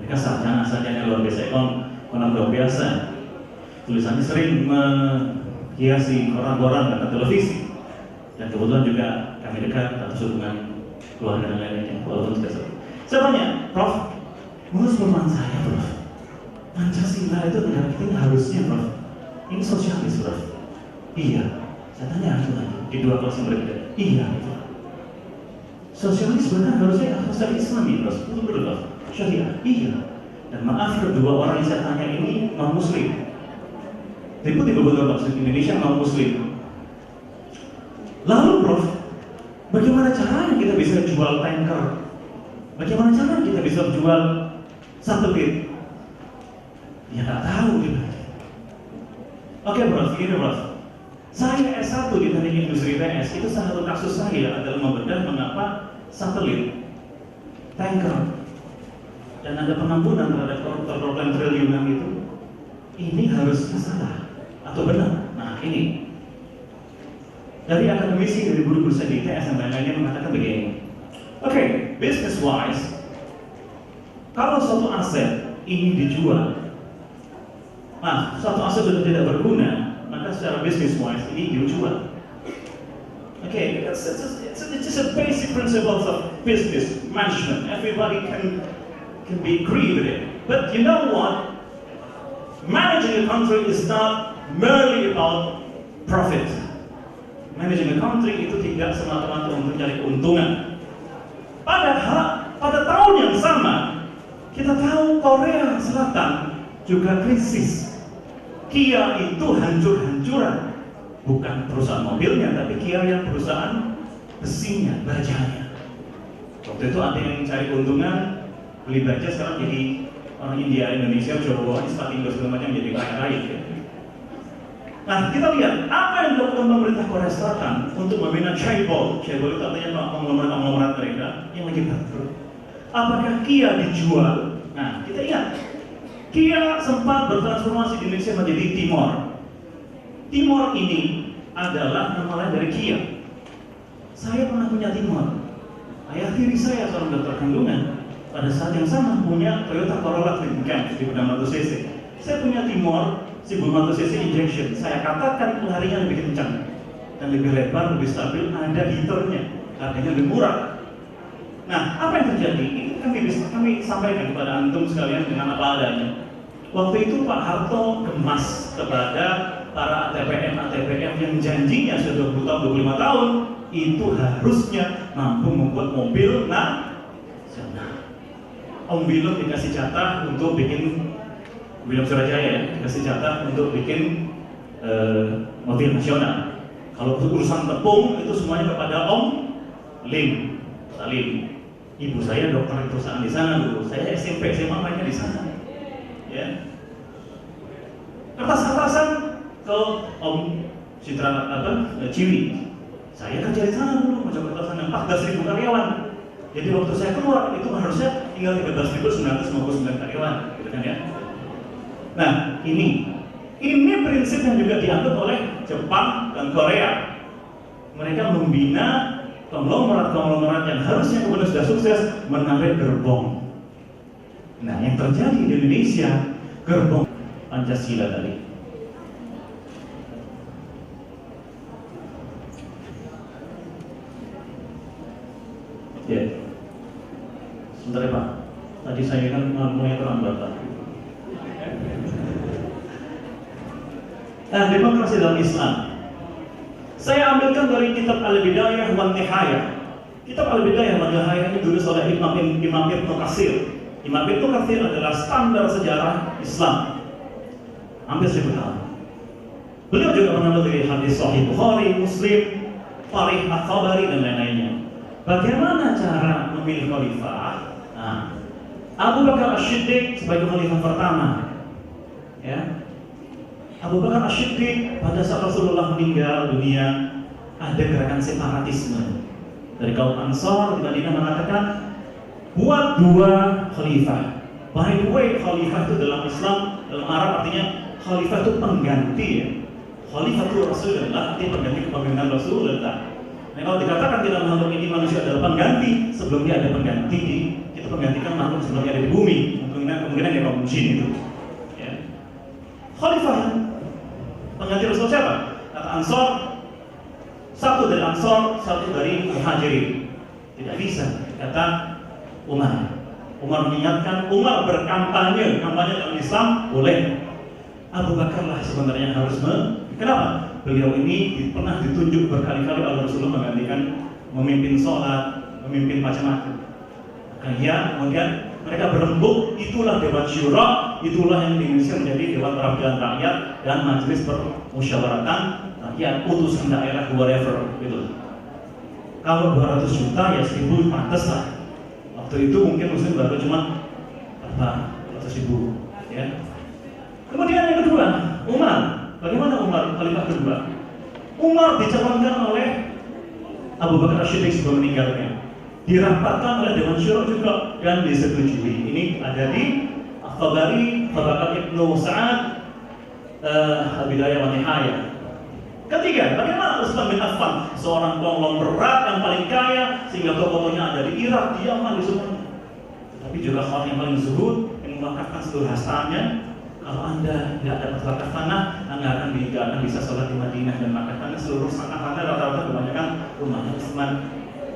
Mereka sarjana luar biasa, orang luar biasa. Tulisannya sering menghiasi koran-koran dan televisi. Dan kebetulan juga kami dekat atas hubungan keluarga dan lain-lain. Walaupun tidak seperti. Saya tanya, Prof, menurut pemahaman saya, Prof, Pancasila itu negara kita harusnya, Prof, ini sosialis, Prof. Iya. Saya tanya di dua kelas yang berbeda. Iya. Sosialis benar harusnya sosialis Islami, Prof. Betul, Prof. Syariah. Iya. Dan maaf, kedua orang yang saya tanya ini non Muslim. Deputi Gubernur Bank Indonesia non Muslim. Lalu, Prof, bagaimana caranya kita bisa jual tanker? Bagaimana caranya kita bisa jual satelit? Ya nggak tahu gitu. Oke, Prof, gini, Prof. Saya S1 di Teknik Industri ITS, itu salah satu kasus saya adalah membedah mengapa satelit, tanker, dan ada pengampunan terhadap koruptor triliunan itu, ini harusnya salah atau benar. Nah, ini dari akademisi, dari guru-guru saya di ITS yang lain-lainnya mengatakan begini. Oke, business wise, kalau suatu aset ini dijual, suatu aset sudah tidak berguna, maka secara business wise ini dijual. Okay, it's just a basic principles of business management. Everybody can be agree with it. But you know what? Managing a country is not merely about profit. Managing a country itu tidak semata-mata untuk mencari keuntungan. Padahal pada tahun yang sama kita tahu Korea Selatan juga krisis. Kia itu hancur-hancuran, bukan perusahaan mobilnya, tapi Kia yang perusahaan besinya, bajanya. Waktu itu ada yang cari keuntungan, beli baja, sekarang jadi orang India, Indonesia, Jawa, Indo segala macam jadi kaya-kaya. Nah, kita lihat apa yang dilakukan pemerintah Korea Selatan untuk membina chaebol. Chaebol itu artinya konglomerat mereka yang lagi bangkrut. Apakah Kia dijual? Nah, kita lihat. Kia sempat bertransformasi di Indonesia menjadi Timor. Timor ini adalah nama lain dari Kia. Saya pernah punya Timor. Ayah tiri saya seorang dokter kandungan. Pada saat yang sama punya Toyota Corolla Clean Camp di 600 cc. Saya punya Timor 1500 cc injection. Saya katakan larinya lebih kencang dan lebih lebar, lebih stabil. Ada heaternya, harganya lebih murah. Nah, apa yang terjadi? Ini kami sampaikan kepada antum sekalian dengan apa adanya. Waktu itu Pak Harto gemas kepada para ATPM yang janjinya sudah 20 tahun, 25 tahun itu harusnya mampu membuat mobil nasional. Om Bilum dikasih jatah untuk bikin, Bilum Surajaya ya, dikasih jatah untuk bikin mobil nasional. Kalau urusan tepung itu semuanya kepada Om Lim Salim. Ibu saya dokter di perusahaan di sana dulu. Saya SMP, SMA mainnya di sana. Ya. Kertas-kertasan ke Om Ciwi. Saya kerja di sana dulu, macam kertasan yang 14.000 karyawan. Jadi waktu saya keluar itu harusnya tinggal 13.959 karyawan, gitu kan ya. Nah, ini prinsip yang juga dianggap oleh Jepang dan Korea. Mereka membina konglomerat yang harusnya kemudian sudah sukses menarik gerbong. Nah, yang terjadi di Indonesia, gerbong Pancasila tadi. Ya, sebentar ya Pak. Tadi saya kan mulai terlambat Pak. Demokrasi dalam Islam. Saya ambilkan dari kitab Al-Bidayah wan Nihayah. Kitab Al-Bidayah wan Nihayah ini ditulis oleh Imam Ibnu Katsir. Imam Ibnu Katsir adalah standar sejarah Islam. Hampir 1000 tahun. Beliau juga mengambil dari hadis Sahih Bukhari, Muslim, Tarikh At-Tabari dan lain-lainnya. Bagaimana cara memilih khalifah? Nah, Abu Bakar As-Siddiq sebagai khalifah pertama. Ya. Abu Bakar As-Siddiq pada saat Rasulullah meninggal dunia ada gerakan separatisme dari kaum Ansar di Madinah mengatakan buat 2 khalifah. By the way, khalifah itu dalam Islam, dalam Arab artinya khalifah itu pengganti ya. Khalifah itu Rasulullah, artinya pengganti kepemimpinan Rasulullah. Nah, kalau dikatakan di dalam makhluk ini manusia adalah pengganti, sebelumnya ada pengganti kita penggantikan makhluk sebelumnya ada di bumi. Kemungkinan ya kaum jin itu. Ya. Khalifah pengganti Rasul siapa? Kata Ansar, satu dari Ansar, satu dari Muhajirin. Tidak bisa, kata Umar. Umar mengingatkan, Umar berkampanye, dalam Islam boleh. Abu Bakar lah sebenarnya harus kenapa? Beliau ini pernah ditunjuk berkali-kali oleh Rasulullah menggantikan memimpin sholat, memimpin macam-macam. Kemudian mereka berembuk, itulah Dewan Syura, itulah yang di Indonesia menjadi Dewan Perwakilan Rakyat dan Majelis Permusyawaratan Rakyat, utusan daerah whatever gitu. Kalau 200 juta ya 1000 pantas lah. Waktu itu mungkin Muslim baru cuma 200.000 ya. Kemudian yang kedua, Umar. Bagaimana Umar khalifah kedua? Umar dicalonkan oleh Abu Bakar As-Siddiq sebelum meninggalnya. Dirapatkan oleh Dewan Syura juga dan disetujui. Ini ada di At-Tabari, Tabaqat Ibnu Sa'ad, Al-Bidayah wan Nihayah. Ketiga, bagaimana Utsman bin Affan, seorang konglomerat yang paling kaya sehingga tokohnya ada di Irak, di Yaman, di semuanya. Tapi juga orang yang paling zuhud, yang mewakafkan seluruh hartanya. Kalau Anda tidak dapat wakaf tanah, Anda tidak akan bisa sholat di Madinah dan Makkah karena seluruh tanah Anda rata-rata kebanyakan rumahnya Utsman.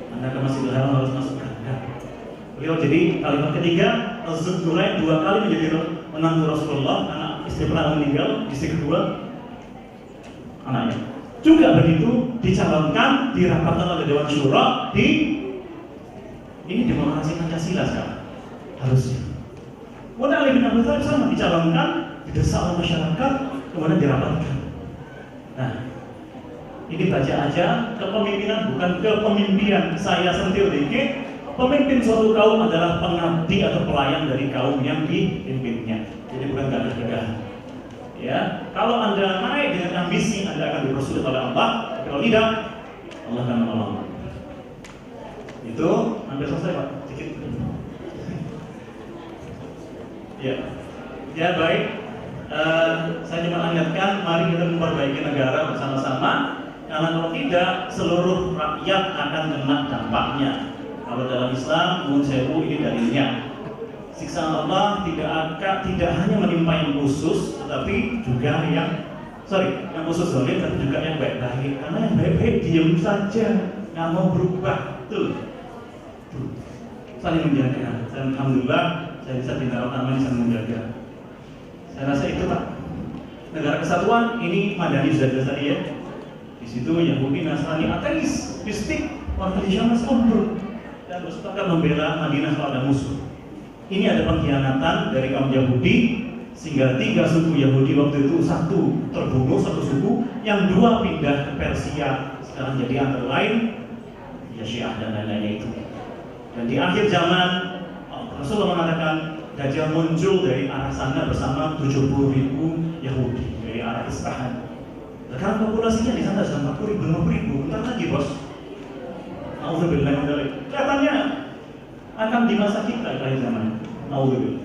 Anda ke Masjidil Haram harus masuk Anda. Beliau jadi kalimat ketiga, Az-Zuhrain 2 kali menjadi menantu Rasulullah, anak istri pertama meninggal, istri kedua anaknya. Juga begitu dicalonkan, dirapatkan oleh Dewan Syura ini demokrasi Pancasila sekarang harusnya. Kemudian Ali bin Abi Thalib sama dicalonkan, didesak oleh masyarakat, kemudian dirapatkan. Nah, ini baca aja, kepemimpinan bukan kepemimpinan saya sentil dikit. Pemimpin suatu kaum adalah pengabdi atau pelayan dari kaum yang dipimpinnya. Jadi bukan gagah-gagah. Ya, kalau Anda naik dengan ambisi, Anda akan dipersulit oleh Allah. Kalau tidak, Allah akan menolong. Itu hampir selesai Pak. Sedikit. Ya baik. Saya cuma ingatkan, mari kita memperbaiki negara bersama-sama. Karena kalau tidak, seluruh rakyat akan kena dampaknya. Kalau dalam Islam, menurut saya ini dalilnya. Siksaan Allah tidak hanya menimpa yang khusus, tetapi juga yang khusus zalim, tapi juga yang baik-baik. Karena yang baik-baik diam saja, nggak mau berubah, tuh. Saling menjaga. Dan alhamdulillah saya bisa pindah utama ini saling menjaga. Saya rasa itu Pak. Negara Kesatuan ini Madani sudah jelas tadi ya. Di situ Yahudi, Nasrani, ateis, mistik, warga di Syam kumpul dan bersepakat membela Madinah kalau ada musuh. Ini ada pengkhianatan dari kaum Yahudi sehingga 3 suku Yahudi waktu itu satu terbunuh, satu suku, yang 2 pindah ke Persia. Sekarang jadi antara lain ya Syiah dan lain-lainnya itu. Dan di akhir zaman Rasulullah mengatakan Dajjal muncul dari arah sana bersama 70.000 Yahudi dari arah Isfahan. Sekarang populasinya di sana sudah 40.000, 50.000, bentar lagi bos. Alhamdulillah, kelihatannya akan di masa kita di akhir zaman. Alhamdulillah.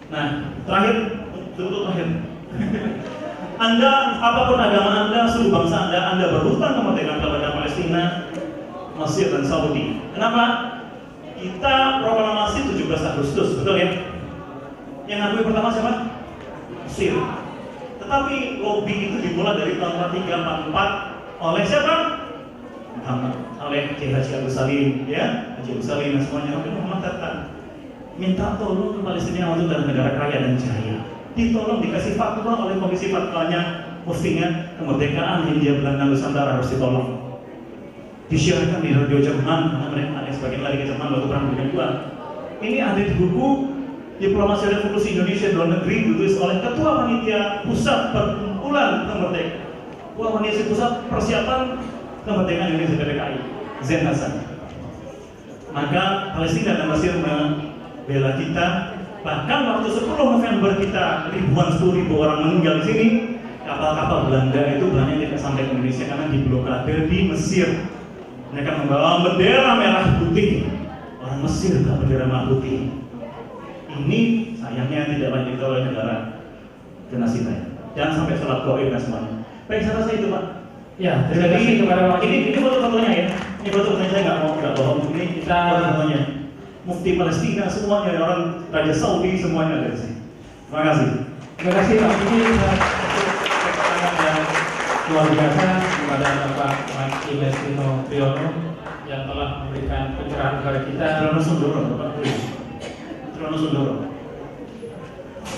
Nah, terakhir betul terakhir. Anda, apapun agama Anda, suku bangsa Anda berhutang kemerdekaan kepada Palestina, Mesir dan Saudi. Kenapa? Kita proklamasi 17 Agustus, betul ya? Yang ngakui pertama siapa? Mesir. Tetapi lobby itu dimulai dari tahun 1344 oleh siapa? Muhammad, oleh Haji Agus Salim, ya, Haji Agus Salim dan semuanya. Tapi Muhammad datang minta tolong ke Palestina untuk dalam negara kaya dan jaya. Ditolong dikasih fatwa oleh komisi fatwanya, mestinya kemerdekaan Hindia Belanda Nusantara harus ditolong. Disiarkan di radio Jerman karena mereka ada sebagian lari ke Jerman waktu perang dunia II. Ini ada di buku Diplomasi Revolusi Indonesia Luar Negeri ditulis oleh Ketua Panitia Pusat Perkumpulan Kemerdekaan, Ketua Panitia Pusat Persiapan Kemerdekaan Indonesia PPKI, Zain Hasan. Maka Palestina dan Mesir membela kita. Bahkan waktu 10 November kita ribuan 10.000 orang meninggal di sini, kapal-kapal Belanda itu banyak tidak sampai ke Indonesia karena diblokade di Mesir. Mereka membawa bendera merah putih. Orang Mesir bawa bendera merah putih. Ini sayangnya tidak banyak diketahui oleh negara generasi lain. Jangan sampai sholat goib dan semuanya. Baik, saya rasa itu Pak. Ya, terima kasih kepada Pak. Ini foto-fotonya ya. Ini foto-fotonya saya nggak bohong. Ini kita fotonya. Mufti Palestina semuanya, orang Raja Saudi semuanya ada di sini. Terima kasih. Terima kasih Pak. Ini keterangan yang luar biasa kepada Bapak Maki Lestino Priyono yang telah memberikan pencerahan kepada kita. Trono Sundoro, Bapak. Trono Sundoro.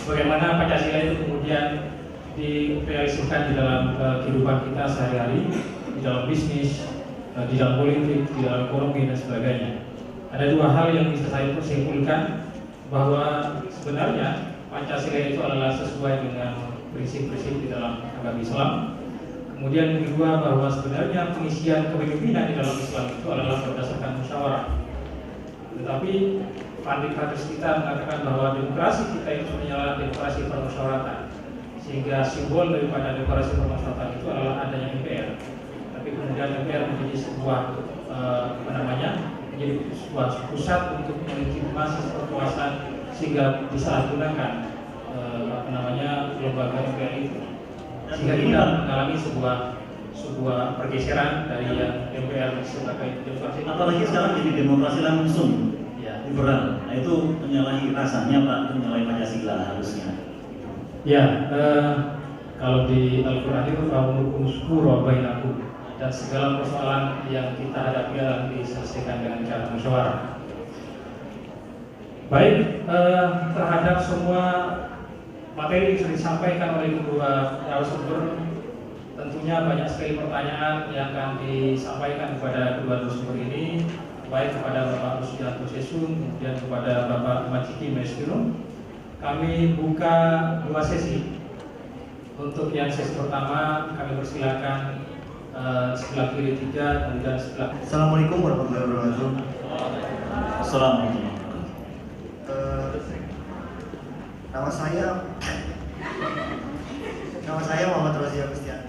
Bagaimana Pancasila itu kemudian direalisasikan di dalam kehidupan kita sehari-hari, di dalam bisnis, di dalam politik, di dalam ekonomi dan sebagainya. Ada dua hal yang bisa saya simpulkan, bahwa sebenarnya Pancasila itu adalah sesuai dengan prinsip-prinsip di dalam agama Islam. Kemudian yang kedua, bahwa sebenarnya pengisian kepemimpinan di dalam Islam itu adalah berdasarkan musyawarah. Tetapi pandit-pandit kita mengatakan bahwa demokrasi kita itu adalah demokrasi permusyawaratan, sehingga simbol daripada demokrasi permusyawaratan itu adalah adanya MPR. Tapi kemudian MPR menjadi sebuah menjadi sebuah pusat untuk melegitimasi kekuasaan sehingga disalahgunakan lembaga MPR itu, sehingga kita mengalami sebuah pergeseran dari yang MPR sebagai demokrasi. Apalagi sekarang jadi demokrasi langsung, ya, liberal. Nah itu menyalahi rasanya Pak, menyalahi Pancasila harusnya. Ya, kalau di Al-Quran itu hukum syura bainakum, dan segala persoalan yang kita hadapi akan diselesaikan dengan cara musyawarah. Baik, terhadap semua materi yang sudah disampaikan oleh kedua narasumber, tentunya banyak sekali pertanyaan yang akan disampaikan kepada kedua narasumber ini, baik kepada Bapak Rusdianto Sesun, kemudian kepada Bapak Majiki Mestino. Kami buka dua sesi. Untuk yang sesi pertama, kami persilakan sebelah kiri 3, kemudian sebelah. Assalamualaikum warahmatullahi wabarakatuh. Assalamualaikum. Nama saya Muhammad Razi Agustian.